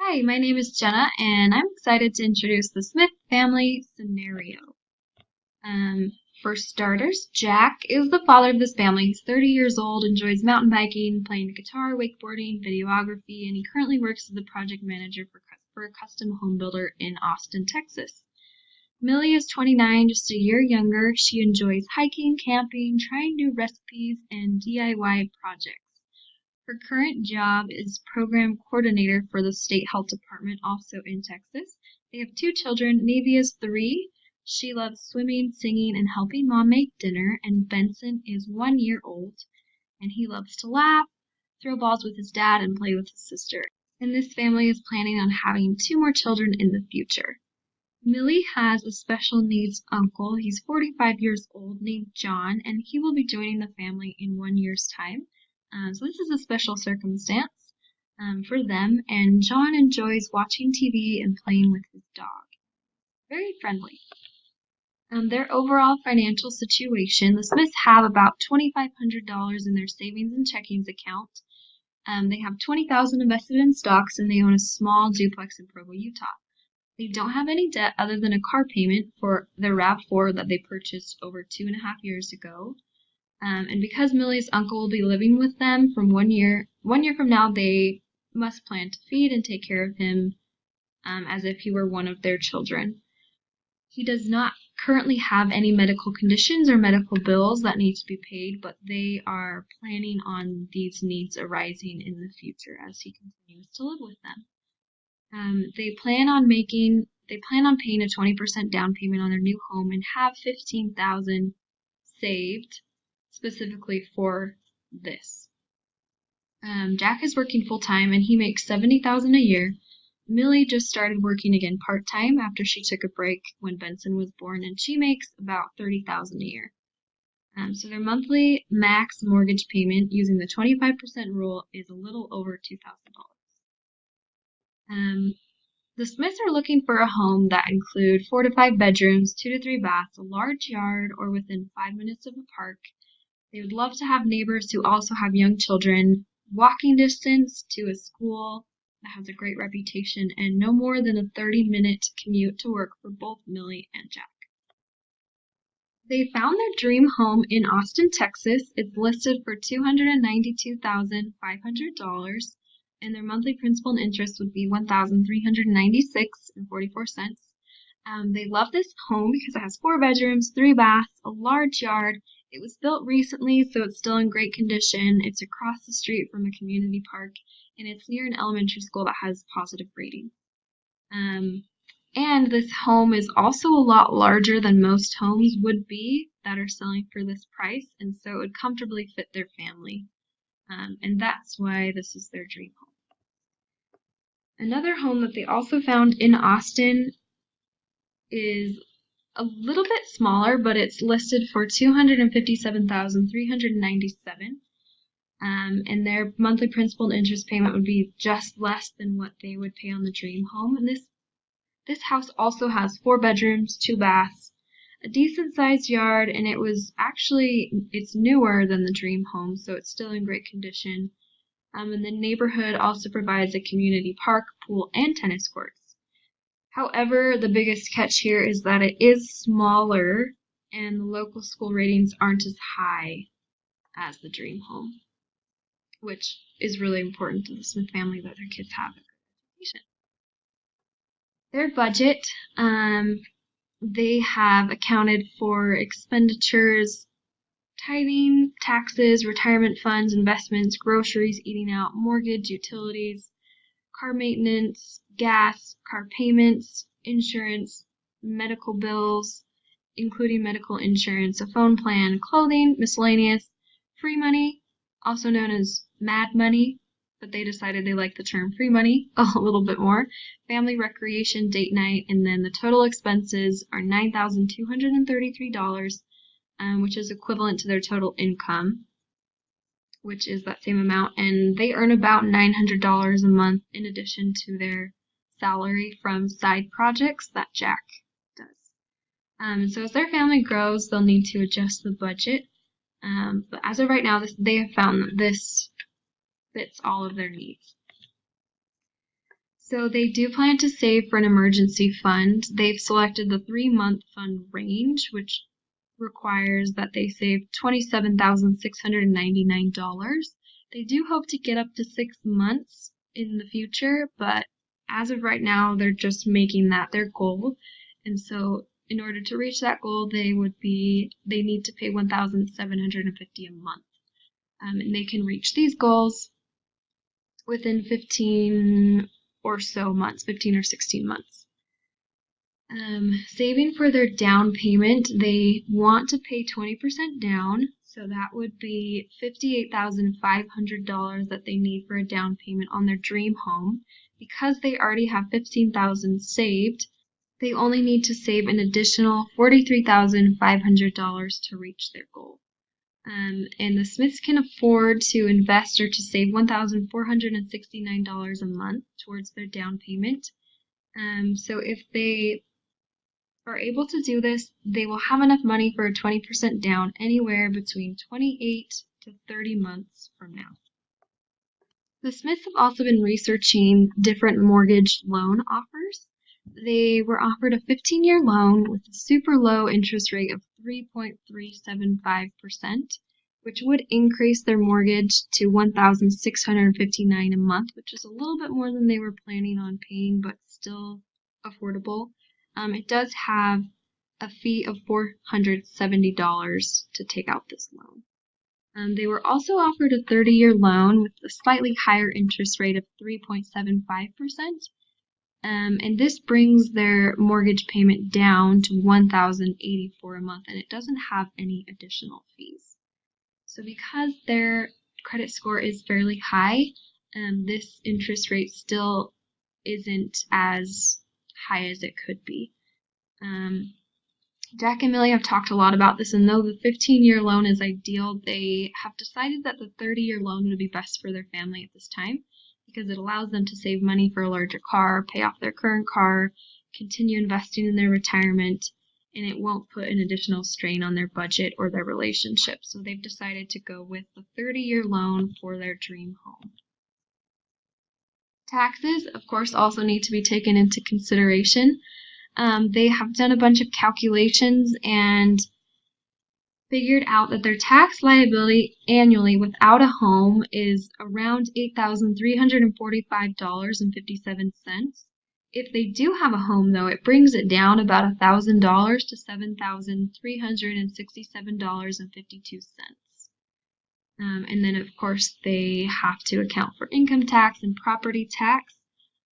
Hi, my name is Jenna, and I'm excited to introduce the Smith family scenario. Um, for starters, Jack is the father of this family. He's 30 years old, enjoys mountain biking, playing the guitar, wakeboarding, videography, and he currently works as the project manager for a custom home builder in Austin, Texas. Millie is 29, just a year younger. She enjoys hiking, camping, trying new recipes, and DIY projects. Her current job is program coordinator for the state health department, also in Texas. They have two children. Navy is 3. She loves swimming, singing, and helping mom make dinner. And Benson is 1 year old, and he loves to laugh, throw balls with his dad, and play with his sister. And this family is planning on having 2 more children in the future. Millie has a special needs uncle. He's 45 years old, named John, and he will be joining the family in 1 year's time. So this is a special circumstance for them, and John enjoys watching TV and playing with his dog. Very friendly. Their overall financial situation, the Smiths have about $2,500 in their savings and checkings account. They have $20,000 invested in stocks, and they own a small duplex in Provo, Utah. They don't have any debt other than a car payment for their RAV4 that they purchased over 2.5 years ago. And because Millie's uncle will be living with them from 1 year from now, they must plan to feed and take care of him as if he were one of their children. He does not currently have any medical conditions or medical bills that need to be paid, but they are planning on these needs arising in the future as he continues to live with them. They plan on paying a 20% down payment on their new home and have $15,000 saved specifically for this. Jack is working full time and he makes $70,000 a year. Millie just started working again part time after she took a break when Benson was born, and she makes about $30,000 a year. So their monthly max mortgage payment using the 25% rule is a little over $2,000. The Smiths are looking for a home that include 4 to 5 bedrooms, 2 to 3 baths, a large yard, or within 5 minutes of a park. They would love to have neighbors who also have young children, walking distance to a school that has a great reputation, and no more than a 30-minute commute to work for both Millie and Jack. They found their dream home in Austin, Texas. It's listed for $292,500, and their monthly principal and interest would be $1,396.44. They love this home because it has 4 bedrooms, 3 baths, a large yard. It was built recently, so it's still in great condition. It's across the street from a community park, and it's near an elementary school that has positive rating. And this home is also a lot larger than most homes would be that are selling for this price, and so it would comfortably fit their family. And that's why this is their dream home. Another home that they also found in Austin is a little bit smaller, but it's listed for $257,397. And their monthly principal and interest payment would be just less than what they would pay on the dream home. And this house also has 4 bedrooms, 2 baths, a decent sized yard, and it's newer than the dream home, so it's still in great condition. And the neighborhood also provides a community park, pool, and tennis courts. However, the biggest catch here is that it is smaller and the local school ratings aren't as high as the dream home, which is really important to the Smith family that their kids have a good education. Their budget, they have accounted for expenditures, tithing, taxes, retirement funds, investments, groceries, eating out, mortgage, utilities, car maintenance, gas, car payments, insurance, medical bills, including medical insurance, a phone plan, clothing, miscellaneous, free money, also known as mad money, but they decided they liked the term free money a little bit more, family recreation, date night, and then the total expenses are $9,233, which is equivalent to their total income, which is that same amount, and they earn about $900 a month in addition to their salary from side projects that Jack does. So as their family grows, they'll need to adjust the budget, but as of right now, they have found that this fits all of their needs. So they do plan to save for an emergency fund. They've selected the 3-month fund range, which requires that they save $27,699. They do hope to get up to 6 months in the future, but as of right now, they're just making that their goal. And so in order to reach that goal, they need to pay $1,750 a month. And they can reach these goals within 15 or so months, 15 or 16 months. Saving for their down payment, they want to pay 20% down, so that would be $58,500 that they need for a down payment on their dream home. Because they already have $15,000 saved, they only need to save an additional $43,500 to reach their goal. And the Smiths can afford to invest or to save $1,469 a month towards their down payment. So if they are able to do this, they will have enough money for a 20% down anywhere between 28 to 30 months from now. The Smiths have also been researching different mortgage loan offers. They were offered a 15-year loan with a super low interest rate of 3.375%, which would increase their mortgage to $1,659 a month, which is a little bit more than they were planning on paying, but still affordable. It does have a fee of $470 to take out this loan. They were also offered a 30-year loan with a slightly higher interest rate of 3.75%. And this brings their mortgage payment down to $1,084 a month, and it doesn't have any additional fees. So because their credit score is fairly high, this interest rate still isn't as high as it could be. Jack and Millie have talked a lot about this, and though the 15-year loan is ideal, they have decided that the 30-year loan would be best for their family at this time because it allows them to save money for a larger car, pay off their current car, continue investing in their retirement, and it won't put an additional strain on their budget or their relationship. So they've decided to go with the 30-year loan for their dream home. Taxes, of course, also need to be taken into consideration. They have done a bunch of calculations and figured out that their tax liability annually without a home is around $8,345.57. If they do have a home, though, it brings it down about $1,000 to $7,367.52. And then, of course, they have to account for income tax and property tax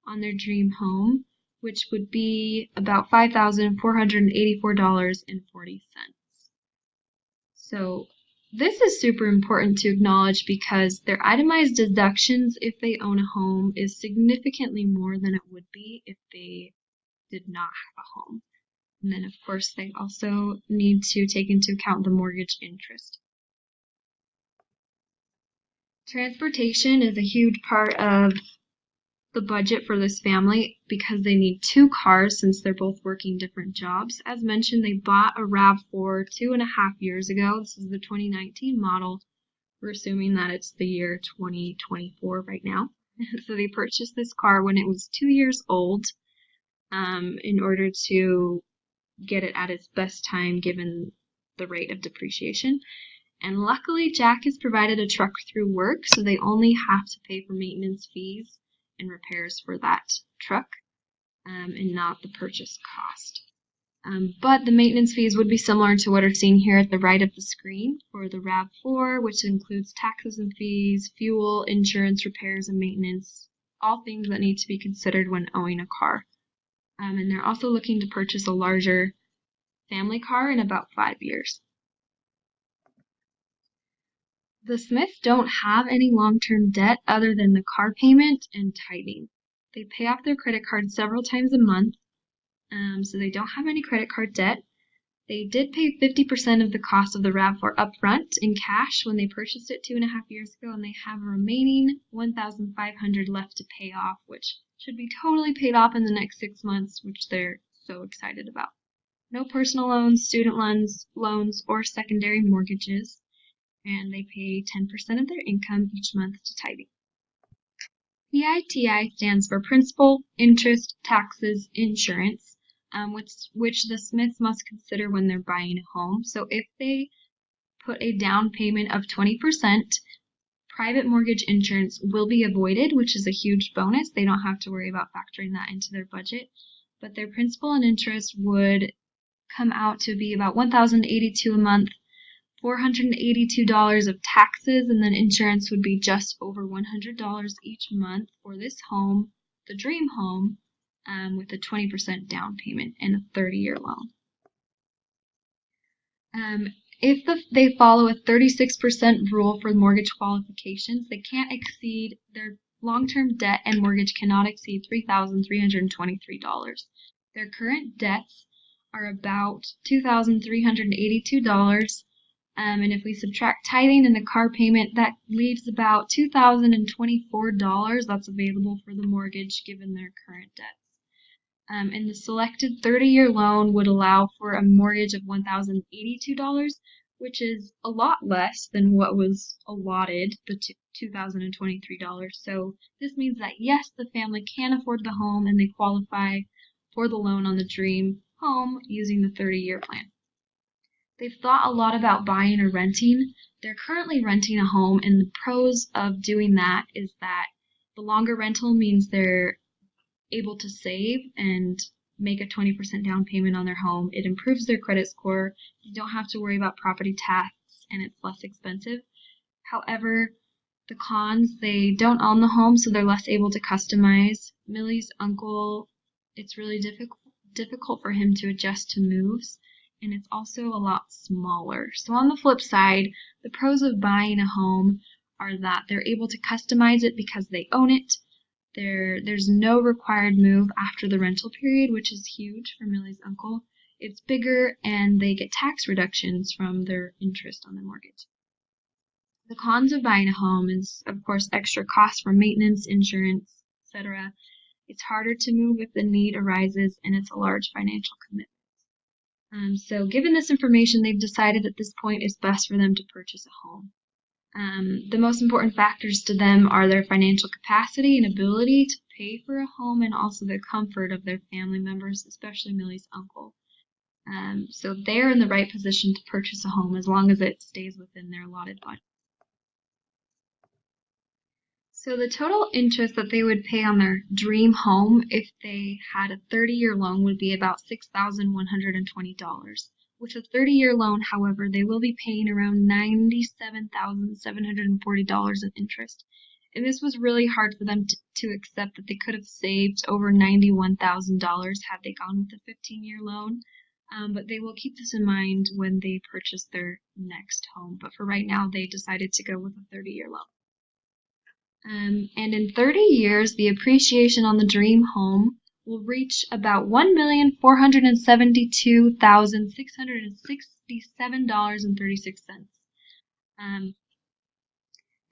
on their dream home, which would be about $5,484.40. So this is super important to acknowledge because their itemized deductions if they own a home is significantly more than it would be if they did not have a home. And then, of course, they also need to take into account the mortgage interest. Transportation is a huge part of the budget for this family because they need 2 cars since they're both working different jobs. As mentioned, they bought a RAV4 2.5 years ago. This is the 2019 model. We're assuming that it's the year 2024 right now. So they purchased this car when it was 2 years old in order to get it at its best time given the rate of depreciation. And luckily, Jack has provided a truck through work, so they only have to pay for maintenance fees and repairs for that truck and not the purchase cost. But the maintenance fees would be similar to what are seen here at the right of the screen for the RAV4, which includes taxes and fees, fuel, insurance, repairs, and maintenance, all things that need to be considered when owning a car. And they're also looking to purchase a larger family car in about 5 years. The Smiths don't have any long-term debt other than the car payment and tithing. They pay off their credit card several times a month, so they don't have any credit card debt. They did pay 50% of the cost of the RAV4 upfront in cash when they purchased it 2.5 years ago, and they have a remaining $1,500 left to pay off, which should be totally paid off in the next 6 months, which they're so excited about. No personal loans, student loans, or secondary mortgages. And they pay 10% of their income each month to tithing. PITI stands for Principal, Interest, Taxes, Insurance, which the Smiths must consider when they're buying a home. So if they put a down payment of 20%, private mortgage insurance will be avoided, which is a huge bonus. They don't have to worry about factoring that into their budget. But their principal and interest would come out to be about $1,082 a month, $482 of taxes, and then insurance would be just over $100 each month for this home, the dream home, with a 20% down payment and a 30-year loan. If they follow a 36% rule for mortgage qualifications, they can't exceed their long-term debt and mortgage cannot exceed $3,323. Their current debts are about $2,382. And if we subtract tithing and the car payment, that leaves about $2,024 that's available for the mortgage given their current debts. And the selected 30-year loan would allow for a mortgage of $1,082, which is a lot less than what was allotted, the $2,023. So this means that yes, the family can afford the home and they qualify for the loan on the dream home using the 30-year plan. They've thought a lot about buying or renting. They're currently renting a home, and the pros of doing that is that the longer rental means they're able to save and make a 20% down payment on their home. It improves their credit score. You don't have to worry about property tax, and it's less expensive. However, the cons, they don't own the home, so they're less able to customize. Millie's uncle, it's really difficult for him to adjust to moves, and it's also a lot smaller. So on the flip side, the pros of buying a home are that they're able to customize it because they own it. There's no required move after the rental period, which is huge for Millie's uncle. It's bigger, and they get tax reductions from their interest on the mortgage. The cons of buying a home is, of course, extra costs for maintenance, insurance, etc. It's harder to move if the need arises, and it's a large financial commitment. So given this information, they've decided at this point it's best for them to purchase a home. The most important factors to them are their financial capacity and ability to pay for a home, and also the comfort of their family members, especially Millie's uncle. So they're in the right position to purchase a home as long as it stays within their allotted budget. So the total interest that they would pay on their dream home if they had a 30-year loan would be about $6,120. With a 30-year loan, however, they will be paying around $97,740 in interest. And this was really hard for them to accept, that they could have saved over $91,000 had they gone with a 15-year loan. But they will keep this in mind when they purchase their next home. But for right now, they decided to go with a 30-year loan. And in 30 years, the appreciation on the dream home will reach about $1,472,667.36.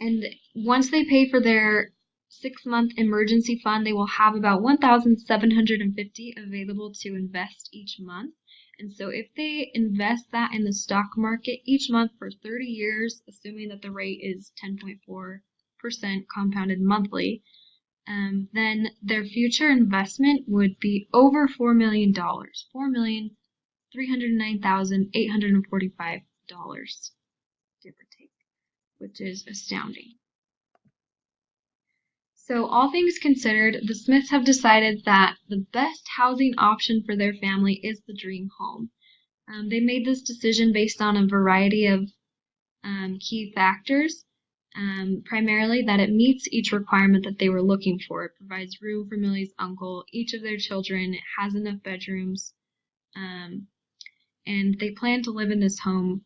And once they pay for their 6-month emergency fund, they will have about $1,750 available to invest each month. And so if they invest that in the stock market each month for 30 years, assuming that the rate is 10.4% compounded monthly, then their future investment would be over $4 million, $4,309,845, give or take, which is astounding. So all things considered, the Smiths have decided that the best housing option for their family is the dream home. They made this decision based on a variety of key factors. Primarily that it meets each requirement that they were looking for. It provides room for Millie's uncle, each of their children. It has enough bedrooms. And they plan to live in this home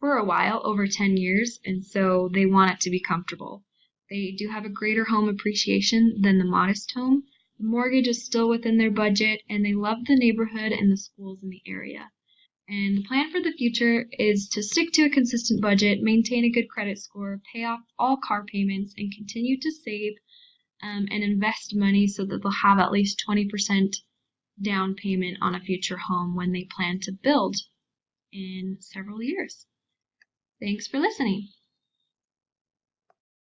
for a while, over 10 years, and so they want it to be comfortable. They do have a greater home appreciation than the modest home. The mortgage is still within their budget, and they love the neighborhood and the schools in the area. And the plan for the future is to stick to a consistent budget, maintain a good credit score, pay off all car payments, and continue to save and invest money so that they'll have at least 20% down payment on a future home when they plan to build in several years. Thanks for listening.